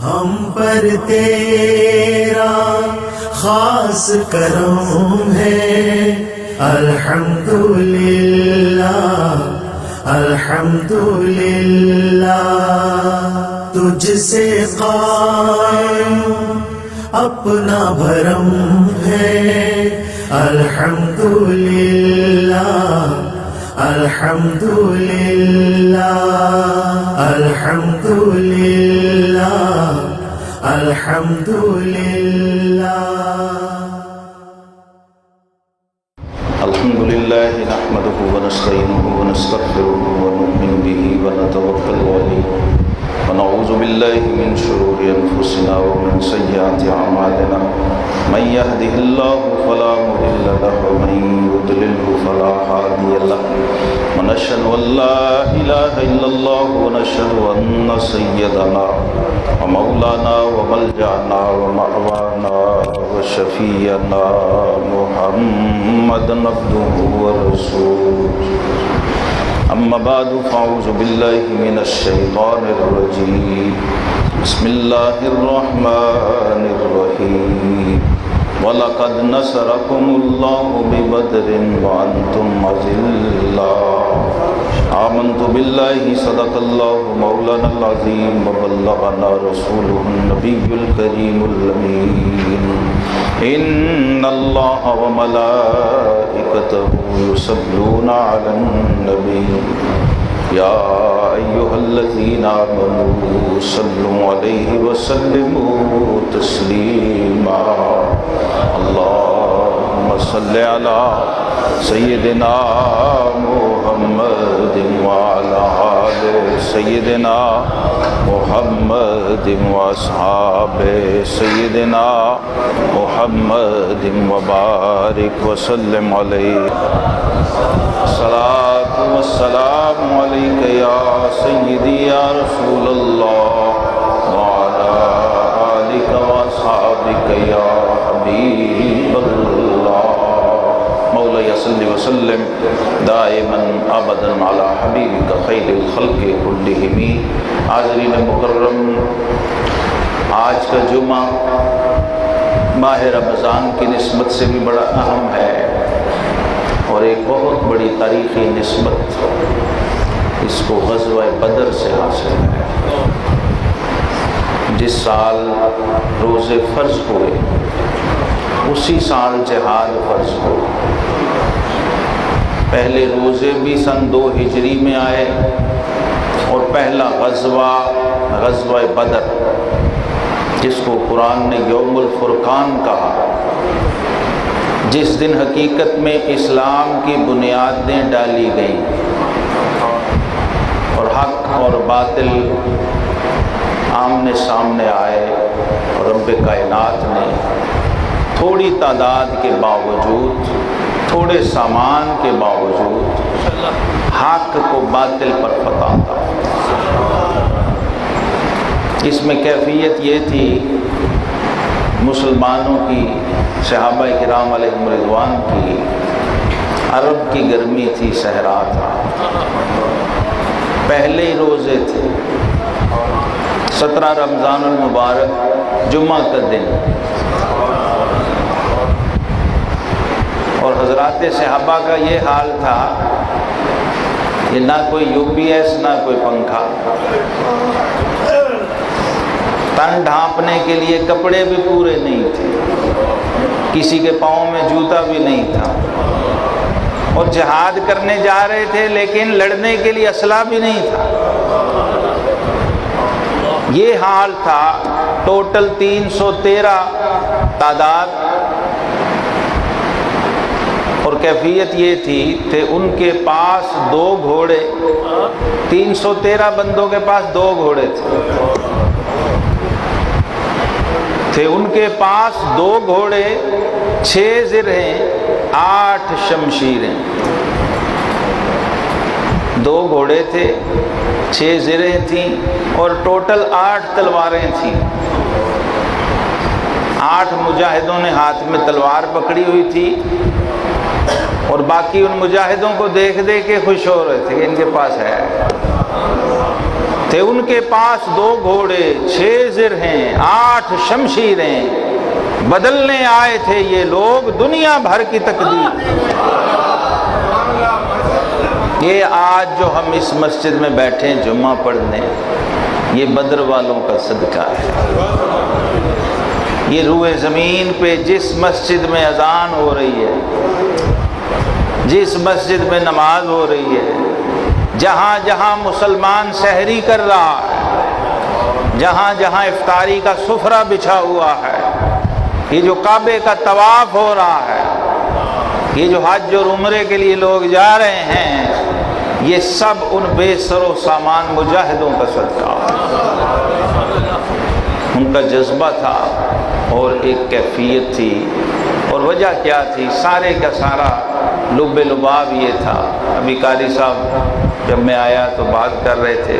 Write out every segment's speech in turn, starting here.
ہم پر تیرا خاص کرم ہے، الحمدللہ الحمدللہ، تجھ سے قائم اپنا بھرم ہے، الحمدللہ الحمدللہ الحمدللہ الحمدللہ۔ الحمد لله نحمده ونستعينه ونستغفره ونؤمن به ونتوكل عليه ونعوذ بالله من شرور أنفسنا ومن سيئات أعمالنا، من يهده الله فلا مضل له ومن يضلله فلا هادي له، ونشهد أن لا إله إلا الله ونشهد أن سيدنا ومولانا وملجأنا ومأوانا وشفيعنا محمدا عبده ورسوله، أما بعد فأعوذ بالله من الشيطان الرجيم، بسم الله الرحمن الرحيم، وَلَقَدْ نَصَرَكُمُ اللَّهُ بِبَدْرٍ وَأَنْتُمْ أَذِلَّةٌ، آمنت بالله صدق الله مولانا العظيم وبلغنا رسوله النبي الكريم الأمين، إن الله وملائكته يصلون على النبي، يا أيها الذين آمنوا صلوا عليه وسلموا تسليما، اللهم صل على سيدنا محمد وعلى آل سيدنا محمد وأصحاب سيدنا محمد وبارك وسلم عليه، الصلاة والسلام عليك يا سيدي يا رسول الله، وعلى آلك وأصحابك يا حبيب الله، مولاي صل وسلم دائما ابدا على حبیبک خیر الخلق کلہم۔ حاضرین مکرم، آج کا جمعہ ماہ رمضان کی نسبت سے بھی بڑا اہم ہے اور ایک بہت بڑی تاریخی نسبت اس کو غزوہ بدر سے حاصل ہے۔ جس سال روزے فرض ہوئے اسی سال جہاد فرض ہو، پہلے روزے بھی سن 2 ہجری میں آئے اور پہلا غزوہ بدر، جس کو قرآن نے یوم الفرقان کہا، جس دن حقیقت میں اسلام کی بنیادیں ڈالی گئیں اور حق اور باطل آمنے سامنے آئے، اور رب کائنات نے تھوڑی تعداد کے باوجود، تھوڑے سامان کے باوجود حق کو باطل پر فتح تھا۔ اس میں کیفیت یہ تھی، مسلمانوں کی، صحابہ کرام علیہم رضوان کی، عرب کی گرمی تھی، صحرا تھا، پہلے ہی روزے تھے، 17 رمضان المبارک جمعہ کا دن، اور حضرات صحابہ کا یہ حال تھا کہ نہ کوئی یو پی ایس نہ کوئی پنکھا، تن ڈھانپنے کے لیے کپڑے بھی پورے نہیں تھے، کسی کے پاؤں میں جوتا بھی نہیں تھا، اور جہاد کرنے جا رہے تھے لیکن لڑنے کے لیے اسلحہ بھی نہیں تھا۔ یہ حال تھا، ٹوٹل 313 تعداد، اور کیفیت یہ تھی کہ ان کے پاس 2 گھوڑے، 313 بندوں کے پاس 2 گھوڑے تھے ان کے پاس 2 گھوڑے، 6 زرہیں، 8 شمشیریں، 2 گھوڑے تھے، 6 زرہیں تھیں اور ٹوٹل 8 تلواریں تھیں۔ 8 مجاہدوں نے ہاتھ میں تلوار پکڑی ہوئی تھی، اور باقی ان مجاہدوں کو دیکھ کے خوش ہو رہے تھے کہ ان کے پاس ہے۔ تھے ان کے پاس 2 گھوڑے 6 زر ہیں 8 شمشیریں، بدلنے آئے تھے یہ لوگ دنیا بھر کی تقدیر۔ یہ آج جو ہم اس مسجد میں بیٹھے ہیں جمعہ پڑھنے، یہ بدر والوں کا صدقہ ہے۔ یہ روئے زمین پہ جس مسجد میں اذان ہو رہی ہے، جس مسجد میں نماز ہو رہی ہے، جہاں جہاں مسلمان سحری کر رہا ہے، جہاں جہاں افطاری کا سفرہ بچھا ہوا ہے، یہ جو کعبے کا طواف ہو رہا ہے، یہ جو حج اور عمرے کے لیے لوگ جا رہے ہیں، یہ سب ان بے سر و سامان مجاہدوں کا صدقہ۔ ان کا جذبہ تھا اور ایک کیفیت تھی، اور وجہ کیا تھی؟ سارے کا سارا لب لباب یہ تھا۔ ابھی قاری صاحب جب میں آیا تو بات کر رہے تھے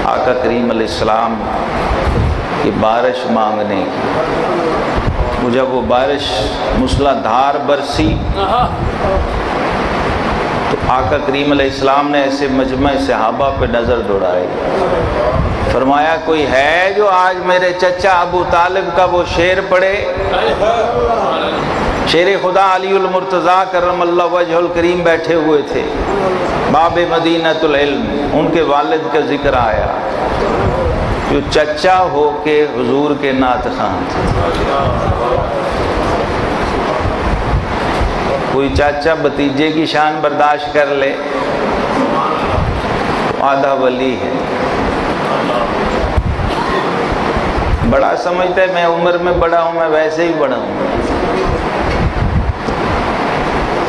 آقا کریم علیہ السلام کی بارش مانگنے کی۔ جب وہ بارش موسلا دھار برسی تو آقا کریم علیہ السلام نے ایسے مجمع صحابہ پہ نظر دوڑائی، فرمایا کوئی ہے جو آج میرے چچا ابو طالب کا وہ شعر پڑھے؟ شیر خدا علی المرتضیٰ کرم اللہ وجہ الکریم بیٹھے ہوئے تھے، باب مدینۃ العلم، ان کے والد کا ذکر آیا جو چچا ہو کے حضور کے نعت خواں تھے۔ کوئی چاچا بھتیجے کی شان برداشت کر لے تو آدھا ولی ہے۔ بڑا سمجھتا ہے میں عمر میں بڑا ہوں، میں ویسے ہی بڑا ہوں۔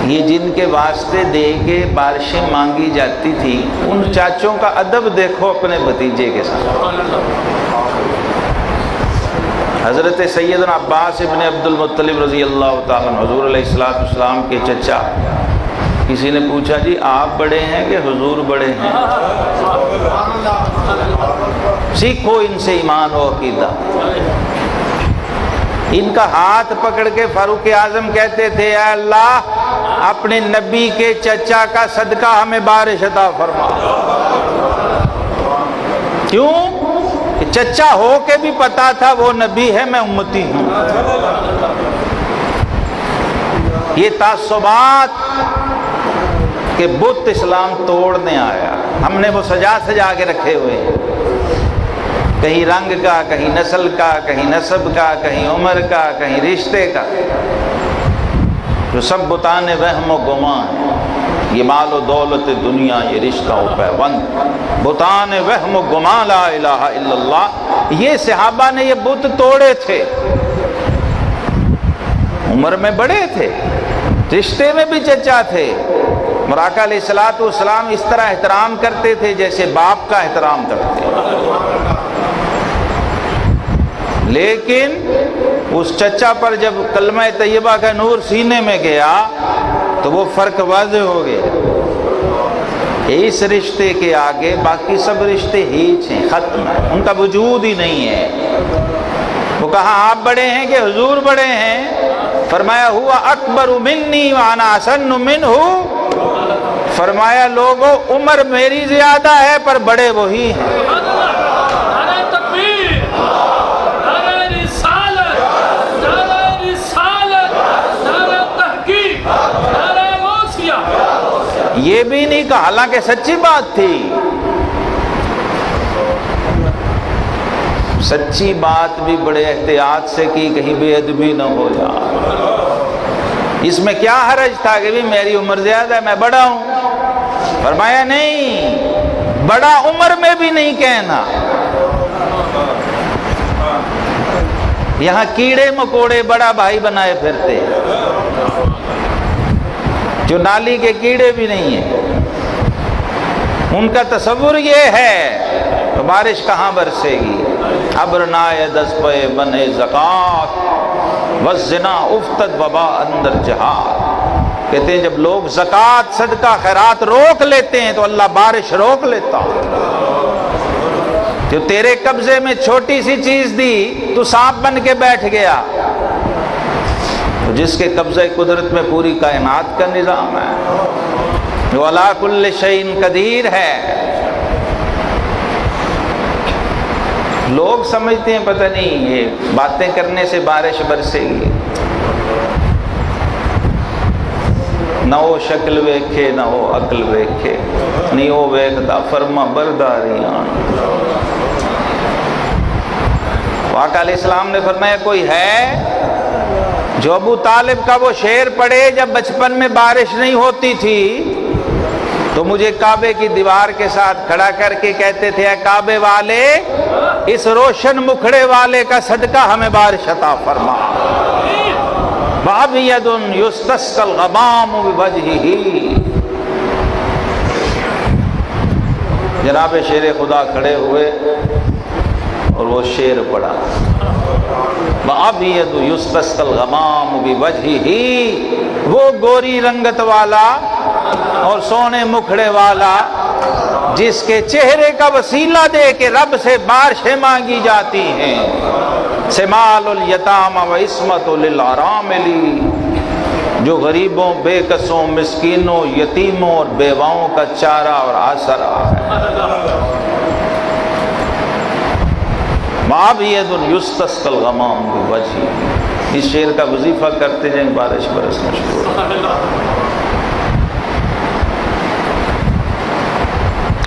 یہ جن کے واسطے دے کے بارشیں مانگی جاتی تھی، ان چاچوں کا ادب دیکھو اپنے بھتیجے کے ساتھ۔ حضرت سیدنا عباس ابن عبد المطلب رضی اللہ تعالیٰ عنہ، حضور علیہ السلام کے چچا، کسی نے پوچھا جی آپ بڑے ہیں کہ حضور بڑے ہیں؟ سیکھو ان سے ایمان و عقیدہ۔ ان کا ہاتھ پکڑ کے فاروق اعظم کہتے تھے اے اللہ اپنے نبی کے چچا کا صدقہ ہمیں بارش عطا فرما۔ کیوں؟ کہ چچا ہو کے بھی پتا تھا وہ نبی ہے، میں امتی ہوں۔ یہ تعصبات کہ بت اسلام توڑنے آیا، ہم نے وہ سجا سجا کے رکھے ہوئے ہیں، کہیں رنگ کا، کہیں نسل کا، کہیں نسب کا، کہیں عمر کا، کہیں رشتے کا، جو سب بتان وہم و گمان ہے۔ یہ مال و دولت دنیا، یہ رشتہ و پیوند، بتان وہم و گمان، لا الہ الا اللہ۔ یہ صحابہ نے یہ بت توڑے تھے، عمر میں بڑے تھے، رشتے میں بھی چچا تھے، اور آقا علیہ السلام اس طرح احترام کرتے تھے جیسے باپ کا احترام کرتے۔ لیکن اس چچا پر جب کلمہ طیبہ کا نور سینے میں گیا تو وہ فرق واضح ہو گیا۔ اس رشتے کے آگے باقی سب رشتے ہیچ ہیں، ختم ہیں، ان کا وجود ہی نہیں ہے۔ وہ کہا آپ بڑے ہیں کہ حضور بڑے ہیں؟ فرمایا ہوا اکبر منی وانا احسن منہ۔ فرمایا لوگوں عمر میری زیادہ ہے پر بڑے وہی ہیں۔ یہ بھی نہیں کہا، حالانکہ سچی بات تھی، سچی بات بھی بڑے احتیاط سے کی، کہیں بے ادبی نہ ہو جائے۔ اس میں کیا حرج تھا کہ بھی میری عمر زیادہ ہے، میں بڑا ہوں؟ فرمایا نہیں، بڑا عمر میں بھی نہیں کہنا۔ یہاں کیڑے مکوڑے بڑا بھائی بنائے پھرتے، جو نالی کے کیڑے بھی نہیں ہیں، ان کا تصور یہ ہے تو بارش کہاں برسے گی؟ ابرنائے دس پے بنے زکات والزنا افتد وبا اندر جہاد۔ کہتے ہیں جب لوگ زکات صدقہ خیرات روک لیتے ہیں تو اللہ بارش روک لیتا۔ جو تیرے قبضے میں چھوٹی سی چیز دی تو سانپ بن کے بیٹھ گیا، جس کے قبضہ قدرت میں پوری کائنات کا نظام ہے، جو علی کل شیء قدیر ہے۔ لوگ سمجھتے ہیں پتہ نہیں یہ باتیں کرنے سے بارش برسے گی، نہ وہ شکل ویکھے نہ وہ عقل ویکھے، نہیں وہ ویکھدا فرما برداریاں۔ آقا علیہ السلام نے فرمایا کوئی ہے جو ابو طالب کا وہ شعر پڑھے جب بچپن میں بارش نہیں ہوتی تھی تو مجھے کعبے کی دیوار کے ساتھ کھڑا کر کے کہتے تھے اے کعبے والے اس روشن مکھڑے والے کا صدقہ ہمیں بارش عطا فرما۔ وَأَبْيَضٌ يُسْتَسْقَى الْغَمَامُ بِوَجْهِهِ۔ جناب شیر خدا کھڑے ہوئے اور وہ شعر پڑھا، وَأَبْيَضُ يُسْتَسْقَى الْغَمَامُ بِوَجْهِهِ، وہ گوری رنگت والا اور سونے مکھڑے والا جس کے چہرے کا وسیلہ دے کے رب سے بارشیں مانگی جاتی ہیں، سمال الیتام و عصمت للارامل، جو غریبوں، بے کسوں، مسکینوں، یتیموں اور بیواؤں کا چارہ اور آسرا ہے۔ وَأَبْيَضٌ يُسْتَسْقَى الْغَمَامُ بِوَجْهِهِ، اس شعر کا وظیفہ کرتے جائیں بارش برسنا شروع ہو۔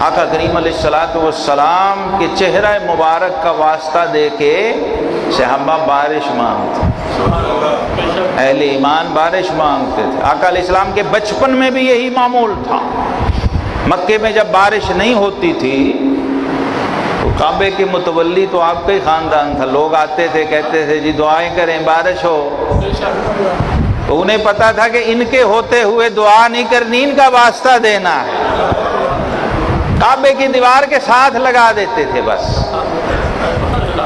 آقا کریم علیہ السلام کے چہرہ مبارک کا واسطہ دے کے صحابہ بارش مانگتے، اہل ایمان بارش مانگتے تھے۔ آقا علیہ السلام کے بچپن میں بھی یہی معمول تھا۔ مکے میں جب بارش نہیں ہوتی تھی تو کعبے کے متولی تو آپ کا ہی خاندان تھا، لوگ آتے تھے کہتے تھے جی دعائیں کریں بارش ہو، تو انہیں پتا تھا کہ ان کے ہوتے ہوئے دعا نہیں کرنی، ان کا واسطہ دینا ہے، کعبے کی دیوار کے ساتھ لگا دیتے تھے بس،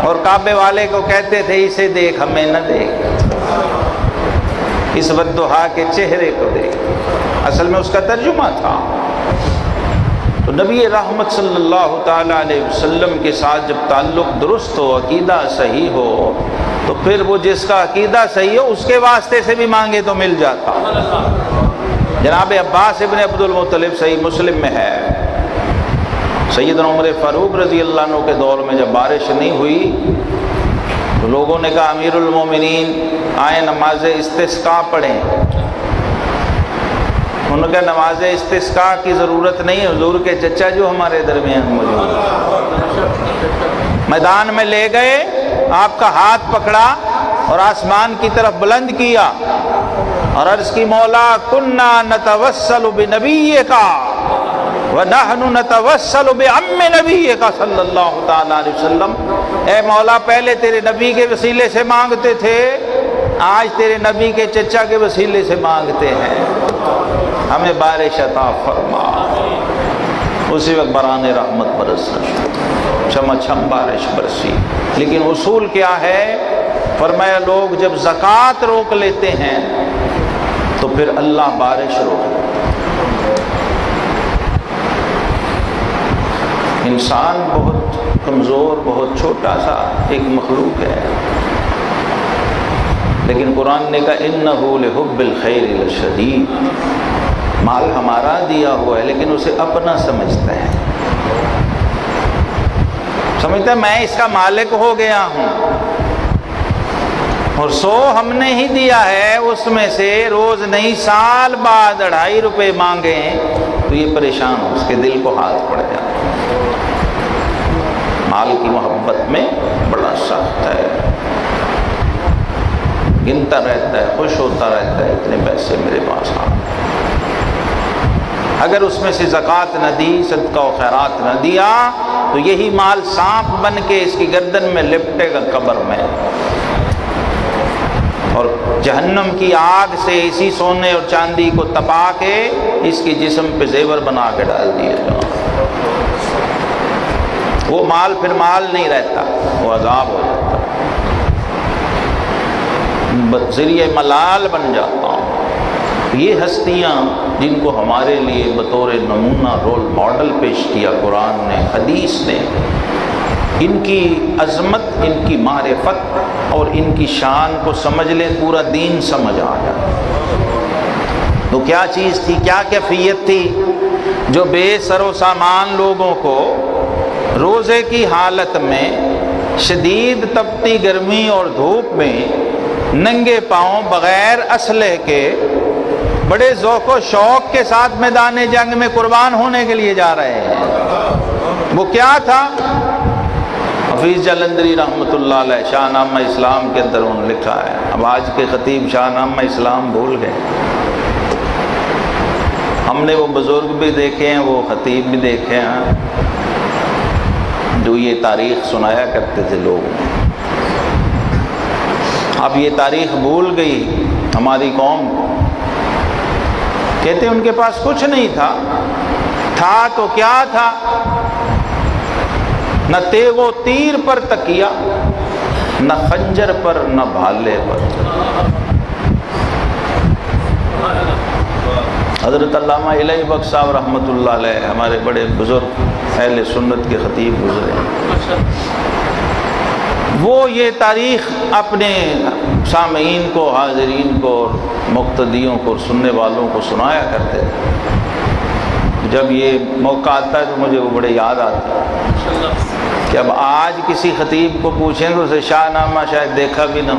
اور کعبے والے کو کہتے تھے اسے دیکھ ہمیں نہ دیکھ، اس والضحیٰ کے چہرے کو دیکھ۔ اصل میں اس کا ترجمہ تھا۔ تو نبی رحمت صلی اللہ تعالیٰ علیہ وسلم کے ساتھ جب تعلق درست ہو، عقیدہ صحیح ہو، تو پھر وہ جس کا عقیدہ صحیح ہو اس کے واسطے سے بھی مانگے تو مل جاتا۔ جناب عباس ابن عبد المطلب صحیح مسلم میں ہے، سیدنا عمر فاروق رضی اللہ عنہ کے دور میں جب بارش نہیں ہوئی تو لوگوں نے کہا امیر المومنین آئیں نماز استسقاء پڑھیں۔ انہوں نے کہا نماز استسقاء کی ضرورت نہیں ہے، حضور کے چچا جو ہمارے درمیان موجود میدان میں لے گئے، آپ کا ہاتھ پکڑا اور آسمان کی طرف بلند کیا اور عرض کی مولا کننا نتوسل بنبیک وَنَحْنُ نَتَوَسَّلُ بِعَمِّ نَبِيِّكَ صلی اللہ تعالیٰ علیہ وسلم، اے مولا پہلے تیرے نبی کے وسیلے سے مانگتے تھے، آج تیرے نبی کے چچا کے وسیلے سے مانگتے ہیں، ہمیں بارش عطا فرما۔ اسی وقت بران رحمت برسنا شروع، چھم چھم بارش برسی۔ لیکن اصول کیا ہے؟ فرمایا لوگ جب زکوٰۃ روک لیتے ہیں تو پھر اللہ بارش روک لیتے۔ انسان بہت کمزور، بہت چھوٹا سا ایک مخلوق ہے، لیکن قرآن نے کہا اِنَّهُ لِحُبِّ الْخَيْرِ لَشَدِيدٌ، مال ہمارا دیا ہوا ہے لیکن اسے اپنا سمجھتا ہے، سمجھتا ہے میں اس کا مالک ہو گیا ہوں، اور 100 ہم نے ہی دیا ہے، اس میں سے روز نہیں سال بعد 2.5 روپے مانگیں تو یہ پریشان ہو، اس کے دل کو ہاتھ پڑ جاتا ہے۔ مال کی محبت میں بڑا سخت ہے، گنتا رہتا ہے، خوش ہوتا رہتا ہے اتنے پیسے میرے پاس آ، اگر اس میں سے زکوٰۃ نہ دی، صدقہ و خیرات نہ دیا تو یہی مال سانپ بن کے اس کی گردن میں لپٹے گا قبر میں، اور جہنم کی آگ سے اسی سونے اور چاندی کو تپا کے اس کی جسم پہ زیور بنا کے ڈال دیا جائے، وہ مال پھر مال نہیں رہتا، وہ عذاب ہو جاتا، ذریعہ ملال بن جاتا۔ یہ ہستیاں جن کو ہمارے لیے بطور نمونہ رول ماڈل پیش کیا قرآن نے، حدیث نے، ان کی عظمت، ان کی معرفت اور ان کی شان کو سمجھ لیں، پورا دین سمجھ آ جائے۔ تو کیا چیز تھی، کیا کیفیت تھی جو بے سر و سامان لوگوں کو روزے کی حالت میں شدید تپتی گرمی اور دھوپ میں ننگے پاؤں بغیر اسلحے کے بڑے ذوق و شوق کے ساتھ میدان جنگ میں قربان ہونے کے لیے جا رہے ہیں۔ وہ کیا تھا؟ حفیظ جلندری رحمۃ اللہ علیہ شاہ نامہ اسلام کے اندر انہوں نے لکھا ہے۔ اب آج کے خطیب شاہ نامہ اسلام بھول گئے، ہم نے وہ بزرگ بھی دیکھے ہیں، وہ خطیب بھی دیکھے ہیں جو یہ تاریخ سنایا کرتے تھے لوگ۔ اب یہ تاریخ بھول گئی ہماری قوم کو۔ کہتے ان کے پاس کچھ نہیں تھا، تھا تو کیا تھا؟ نہ تیغ و تیر پر تکیہ، نہ خنجر پر، نہ بھالے پر۔ حضرت علامہ الہی بخش صاحب رحمۃ اللہ علیہ ہمارے بڑے بزرگ اہل سنت کے خطیب گزرے، وہ یہ تاریخ اپنے سامعین کو، حاضرین کو اور مقتدیوں کو، سننے والوں کو سنایا کرتے تھے۔ جب یہ موقع آتا ہے تو مجھے وہ بڑے یاد آتے ہیں کہ اب آج کسی خطیب کو پوچھیں تو اسے شاہ نامہ شاید دیکھا بھی نہ ہو۔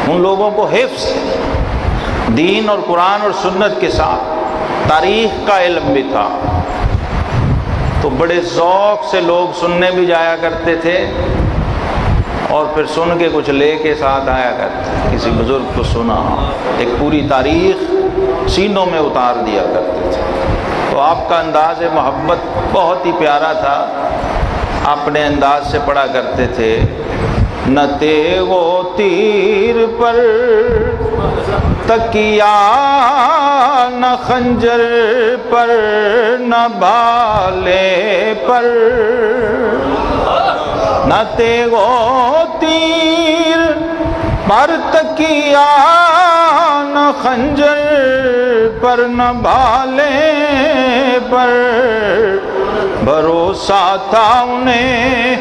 ان لوگوں کو حفظ دین اور قرآن اور سنت کے ساتھ تاریخ کا علم بھی تھا، تو بڑے ذوق سے لوگ سننے بھی جایا کرتے تھے اور پھر سن کے کچھ لے کے ساتھ آیا کرتے تھے۔ کسی بزرگ کو سنا، ایک پوری تاریخ سینوں میں اتار دیا کرتے تھے۔ تو آپ کا انداز محبت بہت ہی پیارا تھا، اپنے انداز سے پڑھا کرتے تھے۔ نہ تیغ و تیر پر تکیہ، نہ خنجر پر، نہ بھالے پر۔ نہ تیغ و تیر پر تکیہ، نہ خنجر پر، نہ بھالے پر۔ بھروسہ تھا انہیں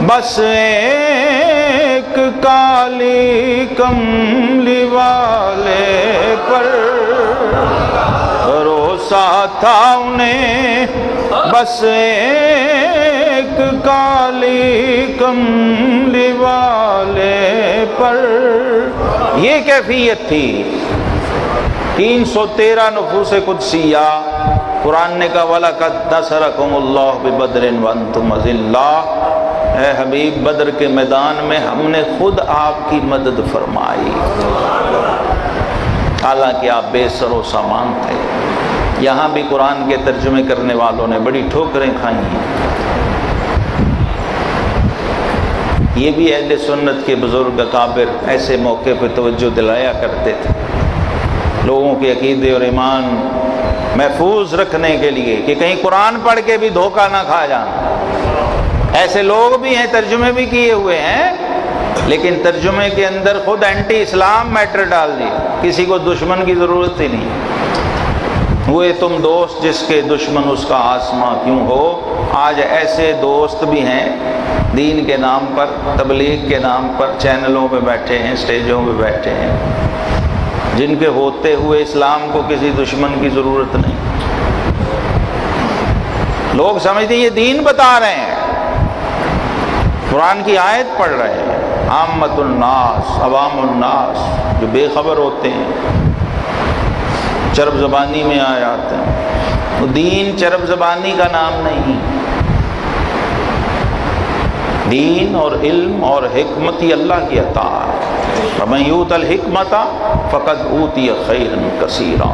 بس ایک کالی کملی والے پر۔ بھروسہ تھا انہیں بس ایک کالی کملی والے پر۔ یہ کیفیت تھی۔ 313 نفوس قدسیہ، قرآن نے کہا وَلَقَدْ نَصَرَكُمُ اللَّهُ بِبَدْرٍ وَأَنْتُمْ أَذِلَّةٌ، اے حبیب بدر کے میدان میں ہم نے خود آپ کی مدد فرمائی، حالانکہ آپ بے سر و سامان تھے۔ یہاں بھی قرآن کے ترجمے کرنے والوں نے بڑی ٹھوکریں کھائی ہیں۔ یہ بھی اہل سنت کے بزرگ اکابر ایسے موقع پہ توجہ دلایا کرتے تھے لوگوں کے عقیدے اور ایمان محفوظ رکھنے کے لیے کہ کہیں قرآن پڑھ کے بھی دھوکہ نہ کھا جانا۔ ایسے لوگ بھی ہیں، ترجمے بھی کیے ہوئے ہیں، لیکن ترجمے کے اندر خود اینٹی اسلام میٹر ڈال دی، کسی کو دشمن کی ضرورت ہی نہیں۔ ہوئے تم دوست جس کے دشمن اس کا آسماں کیوں ہو۔ آج ایسے دوست بھی ہیں دین کے نام پر، تبلیغ کے نام پر چینلوں پہ بیٹھے ہیں، سٹیجوں پہ بیٹھے ہیں، جن کے ہوتے ہوئے اسلام کو کسی دشمن کی ضرورت نہیں۔ لوگ سمجھتے ہیں یہ دین بتا رہے ہیں، قرآن کی آیت پڑھ رہے ہیں۔ عامۃ الناس، عوام الناس جو بے خبر ہوتے ہیں، چرب زبانی میں آ جاتے ہیں۔ وہ دین چرب زبانی کا نام نہیں، دین اور علم اور حکمت ہی اللہ کی عطا ہے۔ وَمَن یُؤْتَ الْحِکْمَةَ فَقَدْ أُوتِیَ خَیْرًا کَثِیرًا،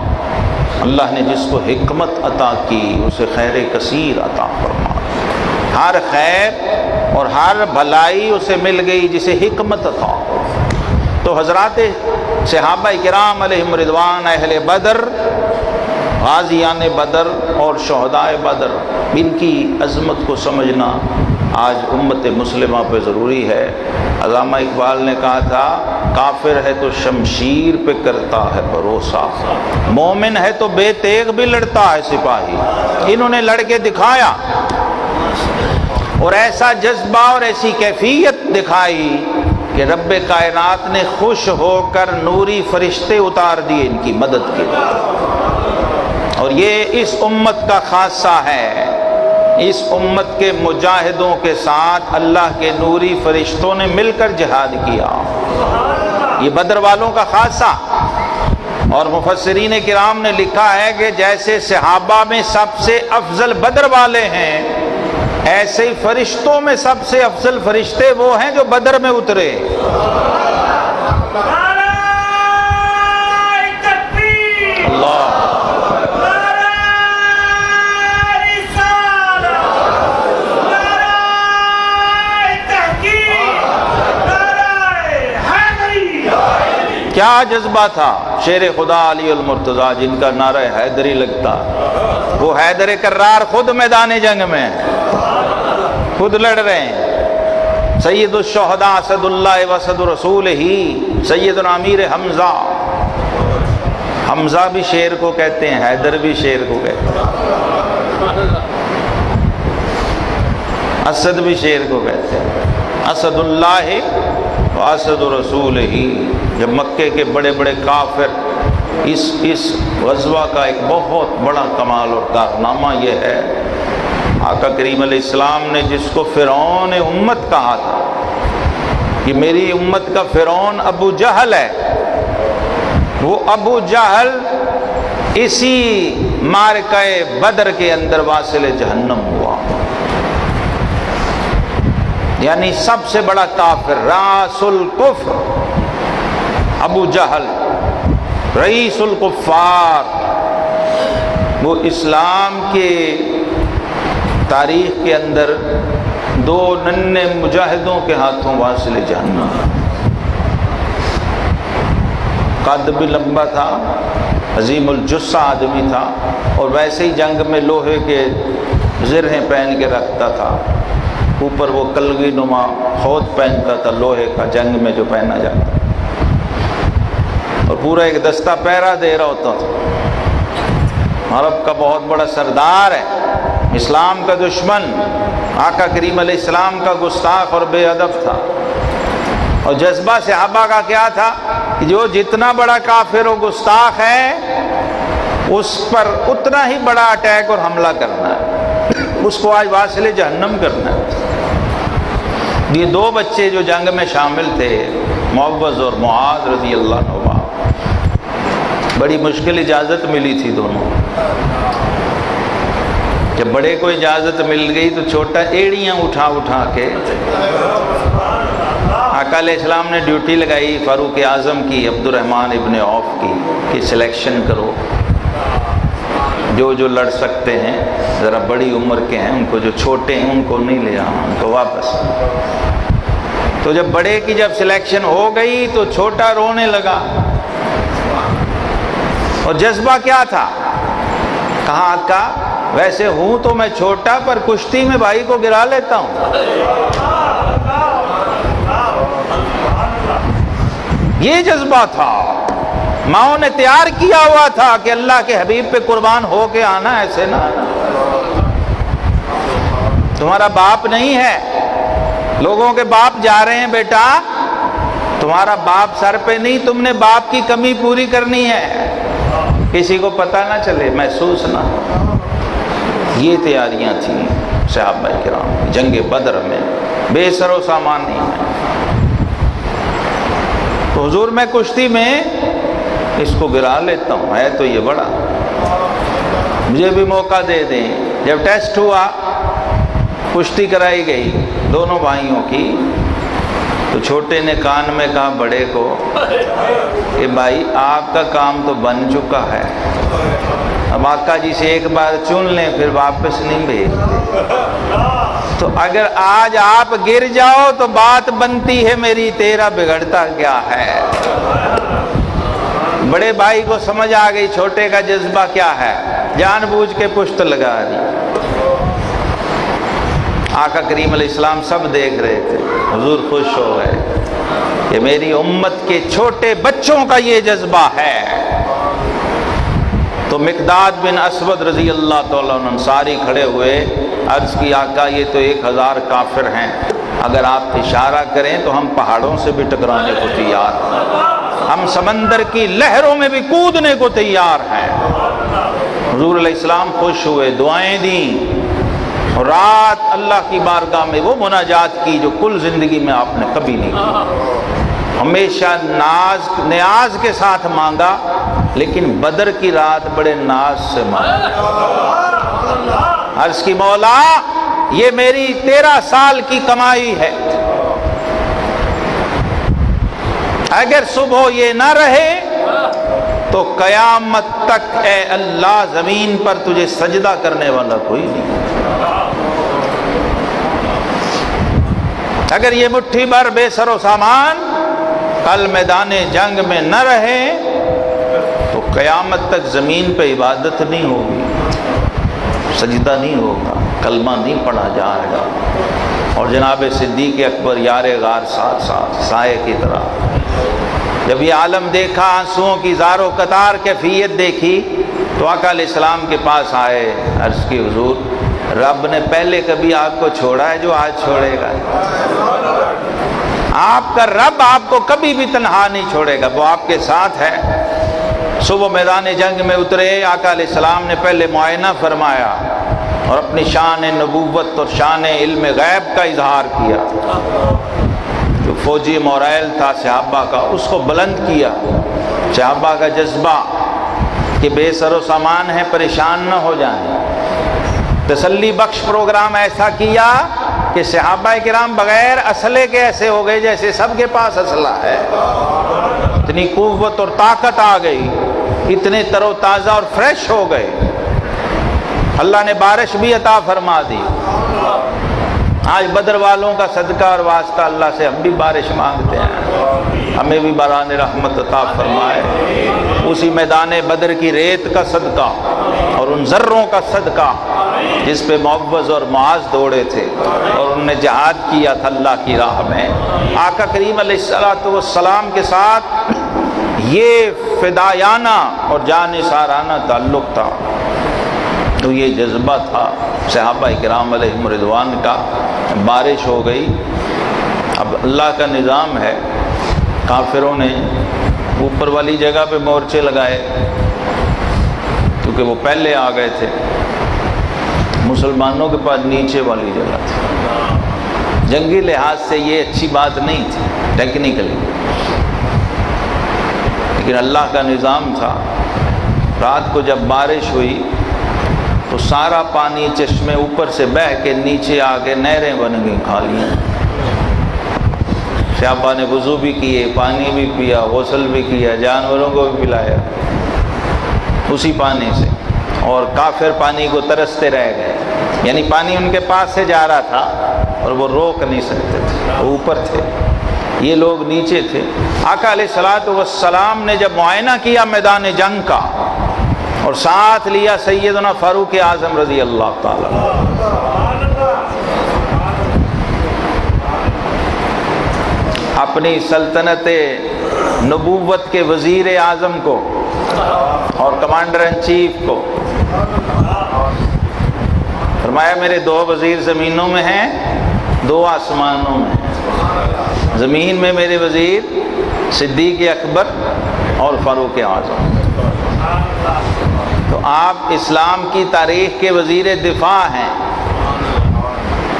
اللہ نے جس کو حکمت عطا کی اسے خیر کثیر عطا فرما۔ ہر خیر اور ہر بھلائی اسے مل گئی جسے حکمت عطا ہو۔ تو حضرات صحابہ کرام علیہم رضوان، اہل بدر، غازیان بدر اور شہدائے بدر، ان کی عظمت کو سمجھنا آج امت مسلمہ پہ ضروری ہے۔ علامہ اقبال نے کہا تھا کافر ہے تو شمشیر پہ کرتا ہے بھروسہ، مومن ہے تو بے تیغ بھی لڑتا ہے سپاہی۔ انہوں نے لڑ کے دکھایا اور ایسا جذبہ اور ایسی کیفیت دکھائی کہ رب کائنات نے خوش ہو کر نوری فرشتے اتار دیے ان کی مدد کے لیے۔ اور یہ اس امت کا خاصہ ہے اس امت کے مجاہدوں کے ساتھ اللہ کے نوری فرشتوں نے مل کر جہاد کیا۔ یہ بدر والوں کا خاصہ، اور مفسرین کرام نے لکھا ہے کہ جیسے صحابہ میں سب سے افضل بدر والے ہیں، ایسے ہی فرشتوں میں سب سے افضل فرشتے وہ ہیں جو بدر میں اترے۔ اللہ کیا جذبہ تھا شیر خدا علی المرتضیٰ جن کا نعرہ حیدری لگتا، وہ حیدر کرار خود میدان جنگ میں خود لڑ رہے ہیں۔ سید الشہداء اسد اللہ واسد رسول ہی سیدنا امیر حمزہ، حمزہ بھی شیر کو کہتے ہیں، حیدر بھی شیر کو کہتے ہیں، اسد بھی شیر کو کہتے ہیں، اسد اللہ واسد رسول ہی۔ جب مکے کے بڑے بڑے کافر، اس غزوہ کا ایک بہت بڑا کمال اور کارنامہ یہ ہے، آقا کریم علیہ السلام نے جس کو فرعون امت کہا تھا، کہ میری امت کا فرعون ابو جہل ہے، وہ ابو جہل اسی معرکہ بدر کے اندر واصل جہنم ہوا، یعنی سب سے بڑا کافر، راس الکفر ابو جہل، رئیس الکفار، وہ اسلام کے تاریخ کے اندر دو ننھے مجاہدوں کے ہاتھوں واصل جہنم۔ قد بھی لمبا تھا، عظیم الجثہ آدمی تھا، اور ویسے ہی جنگ میں لوہے کے زرہیں پہن کے رکھتا تھا، اوپر وہ کلگی نما خود پہنتا تھا لوہے کا، جنگ میں جو پہنا جاتا، اور پورا ایک دستہ پہرا دے رہا ہوتا تھا۔ عرب کا بہت بڑا سردار ہے، اسلام کا دشمن، آقا کریم علیہ السلام کا گستاخ اور بے ادب تھا۔ اور جذبہ صحابہ کا کیا تھا کہ جو جتنا بڑا کافر و گستاخ ہے اس پر اتنا ہی بڑا اٹیک اور حملہ کرنا ہے، اس کو آج واصل جہنم کرنا ہے۔ یہ دو بچے جو جنگ میں شامل تھے، معوذ اور معاذ رضی اللہ عنہ، بڑی مشکل اجازت ملی تھی دونوں۔ جب بڑے کو اجازت مل گئی تو چھوٹا ایڑیاں اٹھا اٹھا کے آقا علیہ السلام نے ڈیوٹی لگائی فاروق اعظم کی، عبد الرحمن ابن عوف کی، کہ سلیکشن کرو، جو جو لڑ سکتے ہیں ذرا بڑی عمر کے ہیں، ان کو جو چھوٹے ہیں ان کو نہیں لے آنا، ان کو واپس۔ تو جب بڑے کی جب سلیکشن ہو گئی تو چھوٹا رونے لگا، اور جذبہ کیا تھا؟ کہا آقا ویسے ہوں تو میں چھوٹا، پر کشتی میں بھائی کو گرا لیتا ہوں۔ یہ جذبہ تھا، ماؤں نے تیار کیا ہوا تھا کہ اللہ کے حبیب پہ قربان ہو کے آنا، ایسے نہ تمہارا باپ نہیں ہے، لوگوں کے باپ جا رہے ہیں، بیٹا تمہارا باپ سر پہ نہیں، تم نے باپ کی کمی پوری کرنی ہے، کسی کو پتہ نہ چلے، محسوس نہ۔ یہ تیاریاں تھیں صحابہ کرام کی جنگ بدر میں، بے سر و سامان نہیں ہے۔ تو حضور میں کشتی میں اس کو گرا لیتا ہوں، ہے تو یہ بڑا، مجھے بھی موقع دے دیں۔ جب ٹیسٹ ہوا، کشتی کرائی گئی دونوں بھائیوں کی، تو چھوٹے نے کان میں کہا بڑے کو کہ بھائی آپ کا کام تو بن چکا ہے، اب آقا جی سے ایک بار چن لیں پھر واپس نہیں بھیجتے، تو اگر آج آپ گر جاؤ تو بات بنتی ہے میری، تیرا بگڑتا کیا ہے۔ بڑے بھائی کو سمجھ آ گئی چھوٹے کا جذبہ کیا ہے، جان بوجھ کے پشت لگا دی۔ آقا کریم علیہ السلام سب دیکھ رہے تھے، حضور خوش ہو گئے کہ میری امت کے چھوٹے بچوں کا یہ جذبہ ہے۔ تو مقداد بن اسود رضی اللہ تعالیٰ عنہ انصاری کھڑے ہوئے، عرض کی آقا یہ تو 1000 کافر ہیں، اگر آپ اشارہ کریں تو ہم پہاڑوں سے بھی ٹکرانے کو تیار ہیں، ہم سمندر کی لہروں میں بھی کودنے کو تیار ہیں۔ حضور علیہ السلام خوش ہوئے، دعائیں دیں، اور رات اللہ کی بارگاہ میں وہ مناجات کی جو کل زندگی میں آپ نے کبھی نہیں کی. ہمیشہ نیاز کے ساتھ مانگا، لیکن بدر کی رات بڑے ناز سے مانگا. عرض کی مولا یہ میری 13 سال کی کمائی ہے، اگر صبح یہ نہ رہے تو قیامت تک اے اللہ زمین پر تجھے سجدہ کرنے والا کوئی نہیں. اگر یہ مٹھی بھر بے سر و سامان کل میدان جنگ میں نہ رہے تو قیامت تک زمین پہ عبادت نہیں ہوگی، سجدہ نہیں ہوگا، کلمہ نہیں پڑھا جائے گا. اور جناب صدیق اکبر یار غار ساتھ ساتھ سائے کی طرح جب یہ عالم دیکھا، آنسوؤں کی زار و قطار کیفیت دیکھی تو آقا علیہ السلام کے پاس آئے. عرض کی حضور رب نے پہلے کبھی آپ کو چھوڑا ہے جو آج چھوڑے گا؟ آپ کا رب آپ کو کبھی بھی تنہا نہیں چھوڑے گا، وہ آپ کے ساتھ ہے. صبح میدان جنگ میں اترے، آقا علیہ السلام نے پہلے معائنہ فرمایا اور اپنی شان نبوت اور شان علم غیب کا اظہار کیا. جو فوجی مورائل تھا صحابہ کا اس کو بلند کیا. صحابہ کا جذبہ کہ بے سر و سامان ہے، پریشان نہ ہو جائیں. تسلی بخش پروگرام ایسا کیا کہ صحابہ کرام بغیر اسلحے کے ایسے ہو گئے جیسے سب کے پاس اسلحہ ہے. اتنی قوت اور طاقت آ گئی، اتنے تر و تازہ اور فریش ہو گئے. اللہ نے بارش بھی عطا فرما دی. آج بدر والوں کا صدقہ اور واسطہ اللہ سے ہم بھی بارش مانگتے ہیں، ہمیں بھی باران رحمت عطا فرمائے. اسی میدان بدر کی ریت کا صدقہ اور ان ذروں کا صدقہ جس پہ معوذ اور معاذ دوڑے تھے اور انہوں نے جہاد کیا تھا اللہ کی راہ میں. آقا کریم علیہ السلام کے ساتھ یہ فدایانہ اور جانثارانہ تعلق تھا، تو یہ جذبہ تھا صحابہ کرام علیہم رضوان کا. بارش ہو گئی. اب اللہ کا نظام ہے، کافروں نے اوپر والی جگہ پہ مورچے لگائے کیونکہ وہ پہلے آ گئے تھے. مسلمانوں کے پاس نیچے والی جگہ تھی. جنگی لحاظ سے یہ اچھی بات نہیں تھی ٹیکنیکلی، لیکن اللہ کا نظام تھا. رات کو جب بارش ہوئی تو سارا پانی چشمے اوپر سے بہہ کے نیچے آ کے نہریں بن گئی خالی. صحابہ نے وضو بھی کیے، پانی بھی پیا، غسل بھی کیا، جانوروں کو بھی پلایا اسی پانی سے. اور کافر پانی کو ترستے رہ گئے، یعنی پانی ان کے پاس سے جا رہا تھا اور وہ روک نہیں سکتے تھے، وہ اوپر تھے، یہ لوگ نیچے تھے. آقا علیہ السلام نے جب معائنہ کیا میدان جنگ کا اور ساتھ لیا سیدنا فاروق اعظم رضی اللہ تعالی، اپنی سلطنت نبوت کے وزیر اعظم کو اور کمانڈر ان چیف کو فرمایا میرے 2 وزیر زمینوں میں ہیں، 2 آسمانوں میں ہیں. زمین میں میرے وزیر صدیق اکبر اور فاروق اعظم. تو آپ اسلام کی تاریخ کے وزیر دفاع ہیں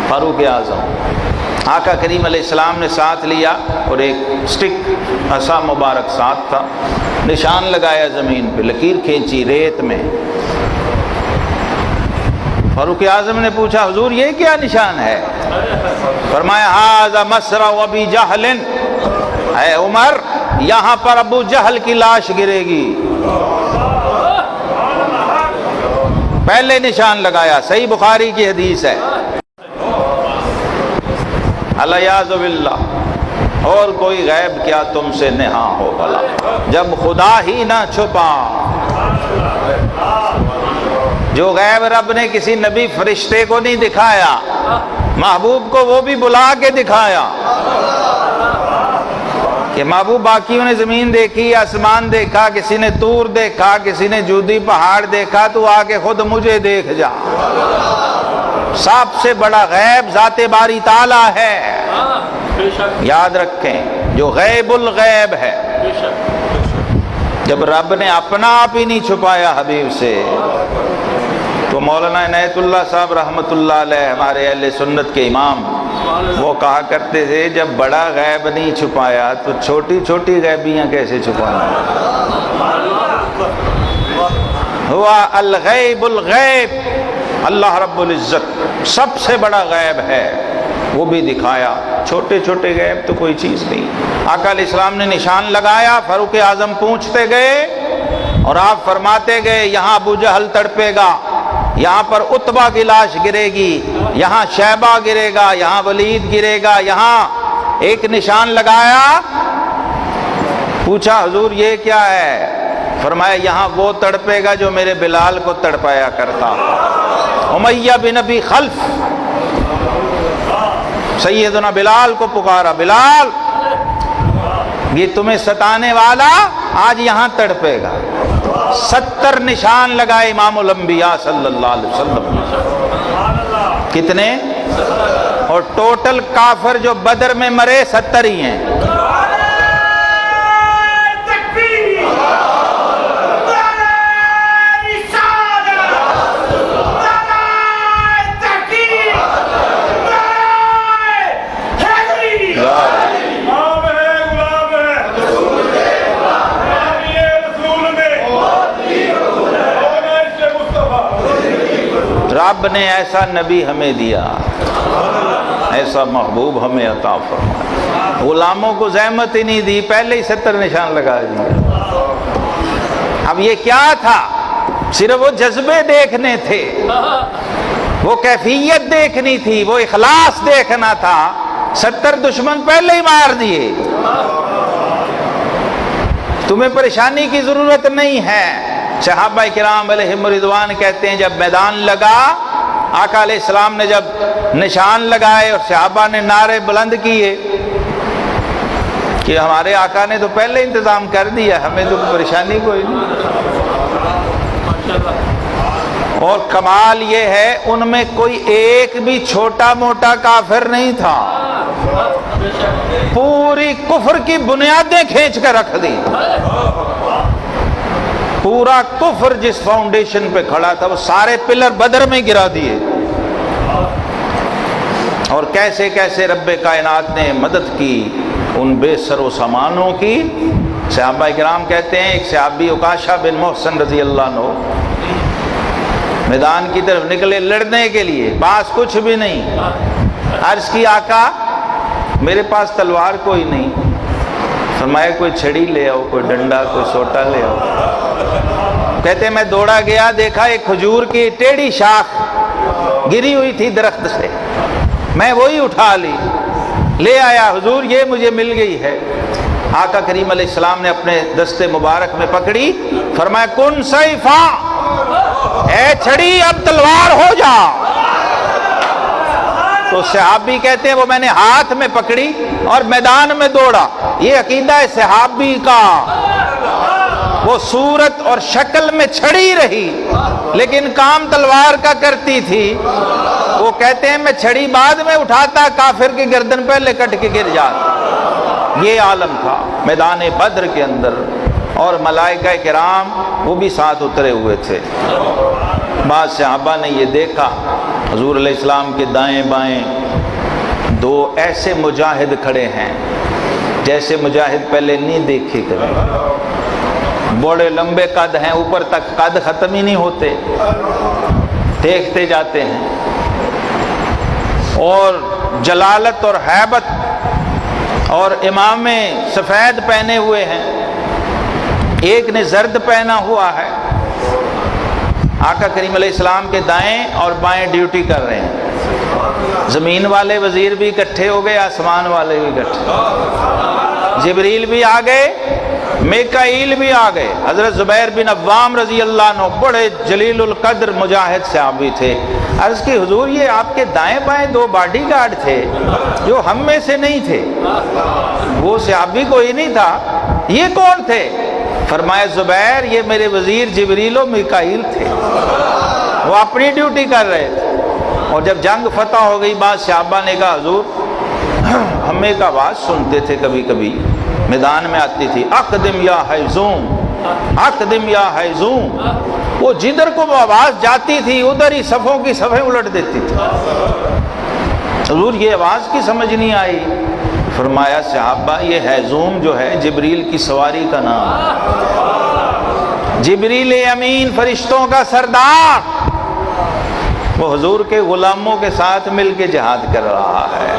فاروق اعظم. آقا کریم علیہ السلام نے ساتھ لیا اور ایک سٹک عصا مبارک ساتھ تھا، نشان لگایا زمین پہ، لکیر کھینچی ریت میں. فاروق اعظم نے پوچھا حضور یہ کیا نشان ہے؟ فرمایا ھذا مصرع ابی جہل، اے عمر یہاں پر ابو جہل کی لاش گرے گی. پہلے نشان لگایا، صحیح بخاری کی حدیث ہے. الیاذ باللہ، اور کوئی غیب کیا تم سے نہاں ہو بھلا، جب خدا ہی نہ چھپا. جو غیب رب نے کسی نبی فرشتے کو نہیں دکھایا، محبوب کو وہ بھی بلا کے دکھایا کہ محبوب باقیوں نے زمین دیکھی، آسمان دیکھا، کسی نے طور دیکھا، کسی نے جودی پہاڑ دیکھا، تو آ کے خود مجھے دیکھ جا. سب سے بڑا غیب ذات باری تعالیٰ ہے. یاد رکھیں جو غیب الغیب ہے. جب رب نے اپنا آپ ہی نہیں چھپایا حبیب سے تو مولانا عنایت اللہ صاحب رحمۃ اللہ علیہ ہمارے اہل سنت کے امام، وہ کہا کرتے تھے جب بڑا غیب نہیں چھپایا تو چھوٹی چھوٹی غیبیاں کیسے چھپانا؟ ہوا الغیب الغیب، اللہ رب العزت سب سے بڑا غیب ہے، وہ بھی دکھایا۔ چھوٹے چھوٹے غیب تو کوئی چیز نہیں۔ آقا علیہ السلام نے نشان لگایا، فاروق اعظم پوچھتے گئے اور آپ فرماتے گئے یہاں ابو جہل تڑپے گا، یہاں پر عتبہ کی لاش گرے گی، یہاں شیبہ گرے گا، یہاں ولید گرے گا، یہاں ایک نشان لگایا۔ پوچھا حضور یہ کیا ہے؟ فرمایا یہاں وہ تڑپے گا جو میرے بلال کو تڑپایا کرتا۔ امیہ بن ابی خلف سیدنا بلال کو پکارا، بلال یہ تمہیں ستانے والا آج یہاں تڑپے گا۔ 70 نشان لگائے امام الانبیاء صلی اللہ علیہ وسلم۔ کتنے؟ اور ٹوٹل کافر جو بدر میں مرے 70 ہی ہیں۔ رب نے ایسا نبی ہمیں دیا، ایسا محبوب ہمیں عطا فرمایا، غلاموں کو زحمت ہی نہیں دی، پہلے ہی 70 نشان لگا دیے۔ اب یہ کیا تھا؟ صرف وہ جذبے دیکھنے تھے، وہ کیفیت دیکھنی تھی، وہ اخلاص دیکھنا تھا۔ 70 دشمن پہلے ہی مار دیے۔ تمہیں پریشانی کی ضرورت نہیں ہے۔ صحابہ کرام علیہم رضوان کہتے ہیں جب میدان لگا، آقا علیہ السلام نے جب نشان لگائے اور صحابہ نے نعرے بلند کیے کہ ہمارے آقا نے تو پہلے انتظام کر دیا، ہمیں تو پریشانی کوئی نہیں۔ اور کمال یہ ہے ان میں کوئی ایک بھی چھوٹا موٹا کافر نہیں تھا، پوری کفر کی بنیادیں کھینچ کر رکھ دی۔ پورا کفر جس فاؤنڈیشن پہ کھڑا تھا وہ سارے پلر بدر میں گرا دیے۔ اور کیسے کیسے رب کائنات نے مدد کی ان بے سر و سامانوں کی۔ صحابہ کرام کہتے ہیں ایک صحابی عکاشہ بن محسن رضی اللہ عنہ میدان کی طرف نکلے لڑنے کے لیے، پاس کچھ بھی نہیں۔ عرض کی آقا میرے پاس تلوار کوئی نہیں۔ فرمایا کوئی چھڑی لے آؤ، کوئی ڈنڈا، کوئی سوٹا لے آؤ۔ کہتے میں دوڑا گیا، دیکھا ایک کھجور کی ٹیڑھی شاخ گری ہوئی تھی درخت سے، میں وہی اٹھا لی، لے آیا، حضور یہ مجھے مل گئی ہے۔ آقا کریم علیہ السلام نے اپنے دست مبارک میں پکڑی، فرمایا کن سیفا، اے چھڑی اب تلوار ہو جا۔ تو صحابی کہتے ہیں وہ میں نے ہاتھ میں پکڑی اور میدان میں دوڑا۔ یہ عقیدہ ہے صحابی کا، وہ صورت اور شکل میں چھڑی رہی لیکن کام تلوار کا کرتی تھی۔ وہ کہتے ہیں میں چھڑی بعد میں اٹھاتا، کافر کی گردن پہلے کٹ کے گر جاتا۔ یہ عالم تھا میدان بدر کے اندر، اور ملائکہ کرام وہ بھی ساتھ اترے ہوئے تھے۔ بعض صحابہ نے یہ دیکھا حضور علیہ السلام کے دائیں بائیں دو ایسے مجاہد کھڑے ہیں جیسے مجاہد پہلے نہیں دیکھے کبھی، بڑے لمبے قد ہیں، اوپر تک قد ختم ہی نہیں ہوتے، دیکھتے جاتے ہیں، اور جلالت اور ہیبت، اور امامے سفید پہنے ہوئے ہیں، ایک نے زرد پہنا ہوا ہے۔ آقا کریم علیہ السلام کے دائیں اور بائیں ڈیوٹی کر رہے ہیں، زمین والے وزیر بھی اکٹھے ہو گئے، آسمان والے بھی اکٹھے، جبریل بھی آ گئے، میکائیل بھی آ گئے۔ حضرت زبیر بن عوام رضی اللہ عنہ بڑے جلیل القدر مجاہد صحابی تھے۔ عرض کی حضور یہ آپ کے دائیں بائیں دو باڈی گارڈ تھے جو ہم میں سے نہیں تھے، وہ صحابی کوئی نہیں تھا، یہ کون تھے؟ فرمایا زبیر یہ میرے وزیر جبریل و میکائیل تھے، وہ اپنی ڈیوٹی کر رہے تھے۔ اور جب جنگ فتح ہو گئی، بعض صحابہ نے کہا حضور ہم ایک آواز سنتے تھے کبھی کبھی میدان میں آتی تھی، اقدم یا حیزوم، اقدم یا حیزوم، وہ جدھر کو وہ آواز جاتی تھی ادھر ہی صفوں کی صفیں الٹ دیتی تھی۔ حضور یہ آواز کی سمجھ نہیں آئی؟ فرمایا صحابہ یہ ہیزوم جو ہے جبریل کی سواری کا نام ہے، جبریل امین فرشتوں کا سردار، وہ حضور کے غلاموں کے ساتھ مل کے جہاد کر رہا ہے۔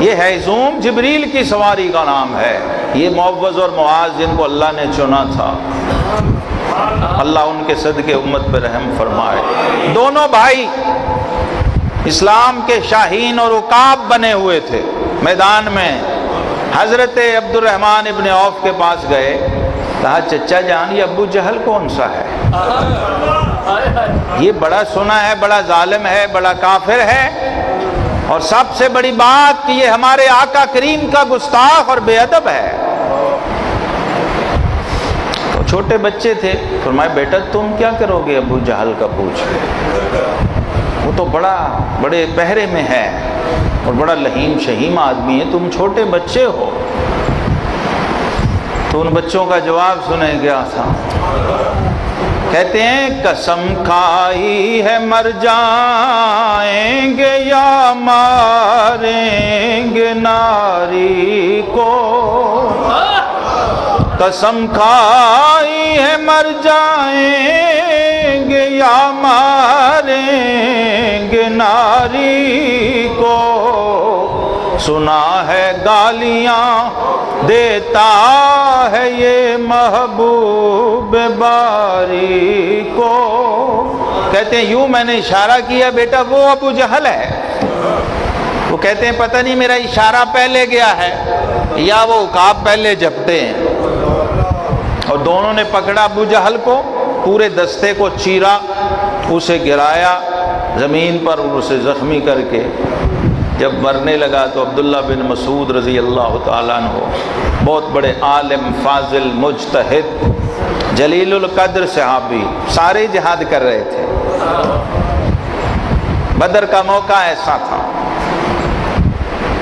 یہ ہیزوم جبریل کی سواری کا نام ہے۔ یہ معوذ اور معاذ جن کو اللہ نے چنا تھا، اللہ ان کے صدقے امت پہ رحم فرمائے۔ دونوں بھائی اسلام کے شاہین اور عقاب بنے ہوئے تھے۔ میدان میں حضرت عبد الرحمن ابن عوف کے پاس گئے، کہا چچا جان یہ ابو جہل کون سا ہے؟ یہ بڑا سنا ہے، بڑا ظالم ہے، بڑا کافر ہے، اور سب سے بڑی بات کہ یہ ہمارے آقا کریم کا گستاخ اور بے ادب ہے۔ تو چھوٹے بچے تھے، فرمایا بیٹا تم کیا کرو گے ابو جہل کا پوچھ کے؟ وہ تو بڑے پہرے میں ہے اور بڑا لہیم شہیم آدمی ہے، تم چھوٹے بچے ہو۔ تو ان بچوں کا جواب سنے گیا تھا، کہتے ہیں قسم کھائی ہے مر جائیں گے یا ماریں گے ناری کو، قسم کھائی ہے مر جائیں گے یا ماریں گے ناری کو، سنا ہے گالیاں دیتا ہے یہ محبوب باری کو۔ کہتے ہیں یوں میں نے اشارہ کیا بیٹا وہ ابو جہل ہے۔ وہ کہتے ہیں پتہ نہیں میرا اشارہ پہلے گیا ہے یا وہ عقاب پہلے جھپٹے ہیں، اور دونوں نے پکڑا ابو جہل کو، پورے دستے کو چیرا، اسے گرایا زمین پر اور اسے زخمی کر کے جب مرنے لگا تو عبداللہ بن مسعود رضی اللہ تعالیٰ عنہ، بہت بڑے عالم، فاضل، مجتہد، جلیل القدر صحابی، سارے جہاد کر رہے تھے۔ بدر کا موقع ایسا تھا،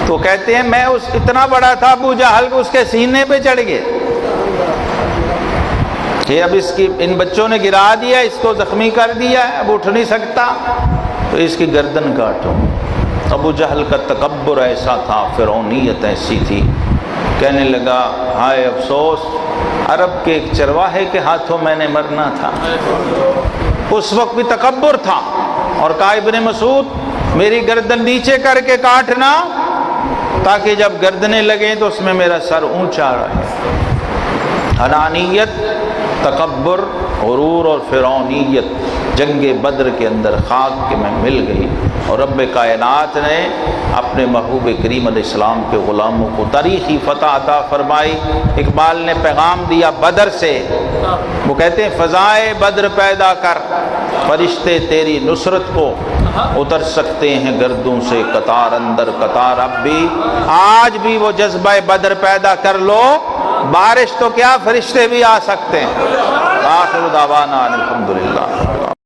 تو کہتے ہیں میں اتنا بڑا تھا ابو جہل کو اس کے سینے پہ چڑھ گئے کہ اب ان بچوں نے گرا دیا، اس کو زخمی کر دیا ہے، اب اٹھ نہیں سکتا، تو اس کی گردن کاٹو۔ ابو جہل کا تکبر ایسا تھا، فرعونیت ایسی تھی، کہنے لگا ہائے افسوس، عرب کے ایک چرواہے کے ہاتھوں میں نے مرنا تھا۔ اس وقت بھی تکبر تھا، اور کہا ابن مسعود میری گردن نیچے کر کے کاٹنا تاکہ جب گردنیں لگیں تو اس میں میرا سر اونچا رہے۔ انانیت، تکبر، غرور اور فرعونیت جنگ بدر کے اندر خاک کے میں مل گئی، اور رب کائنات نے اپنے محبوب کریم علیہ السلام کے غلاموں کو تاریخی فتح عطا فرمائی۔ اقبال نے پیغام دیا بدر سے، وہ کہتے ہیں فضائے بدر پیدا کر، فرشتے تیری نصرت کو اتر سکتے ہیں گردوں سے قطار اندر قطار، اب بھی آج بھی وہ جذبہ بدر پیدا کر لو، بارش تو کیا فرشتے بھی آ سکتے ہیں۔ آخر دعوانا الحمدللہ۔